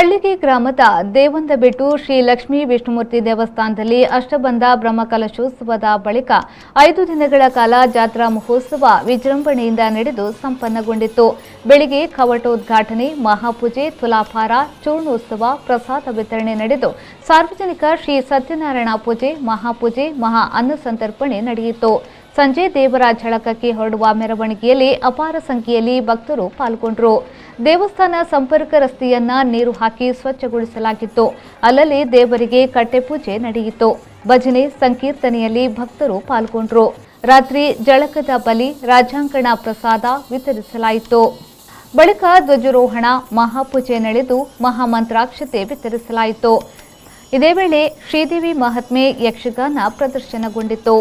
ಕಳ್ಳಿಗೆ ಗ್ರಾಮದ ದೇವಂದಬೆಟ್ಟು ಶ್ರೀ ಲಕ್ಷ್ಮೀ ವಿಷ್ಣುಮೂರ್ತಿ ದೇವಸ್ಥಾನದಲ್ಲಿ ಅಷ್ಟಬಂಧ ಬ್ರಹ್ಮಕಲಶೋತ್ಸವದ ಬಳಿಕ 5 ದಿನಗಳ ಕಾಲ ಜಾತ್ರಾ ಮಹೋತ್ಸವ ವಿಜೃಂಭಣೆಯಿಂದ ನಡೆದು ಸಂಪನ್ನಗೊಂಡಿತು. ಬೆಳಿಗ್ಗೆ ಕವಟೋದ್ಘಾಟನೆ, ಮಹಾಪೂಜೆ, ತುಲಾಭಾರ, ಚೂರ್ಣೋತ್ಸವ, ಪ್ರಸಾದ ವಿತರಣೆ ನಡೆದು ಸಾರ್ವಜನಿಕ ಶ್ರೀ ಸತ್ಯನಾರಾಯಣ ಪೂಜೆ, ಮಹಾಪೂಜೆ, ಮಹಾ ಅನ್ನಸಂತರ್ಪಣೆ ನಡೆಯಿತು. ಸಂಜೆ ದೇವರ ಝಳಕಕ್ಕೆ ಹೊರಡುವ ಮೆರವಣಿಗೆಯಲ್ಲಿ ಅಪಾರ ಸಂಖ್ಯೆಯಲ್ಲಿ ಭಕ್ತರು ಪಾಲ್ಗೊಂಡರು. ದೇವಸ್ಥಾನ ಸಂಪರ್ಕ ರಸ್ತೆಯನ್ನ ನೀರು ಹಾಕಿ ಸ್ವಚ್ಛಗೊಳಿಸಲಾಗಿತ್ತು. ಅಲ್ಲಲ್ಲಿ ದೇವರಿಗೆ ಕಟ್ಟೆಪೂಜೆ ನಡೆಯಿತು. ಭಜನೆ, ಸಂಕೀರ್ತನೆಯಲ್ಲಿ ಭಕ್ತರು ಪಾಲ್ಗೊಂಡರು. ರಾತ್ರಿ ಜಳಕದ ಬಲಿ, ರಾಜಾಂಗಣ ಪ್ರಸಾದ ವಿತರಿಸಲಾಯಿತು. ಬಳಿಕ ಧ್ವಜಾರೋಹಣ, ಮಹಾಪೂಜೆ ನಡೆದು ಮಹಾಮಂತ್ರಾಕ್ಷತೆ ವಿತರಿಸಲಾಯಿತು. ಇದೇ ವೇಳೆ ಶ್ರೀದೇವಿ ಮಹಾತ್ಮೆ ಯಕ್ಷಗಾನ ಪ್ರದರ್ಶನಗೊಂಡಿತು.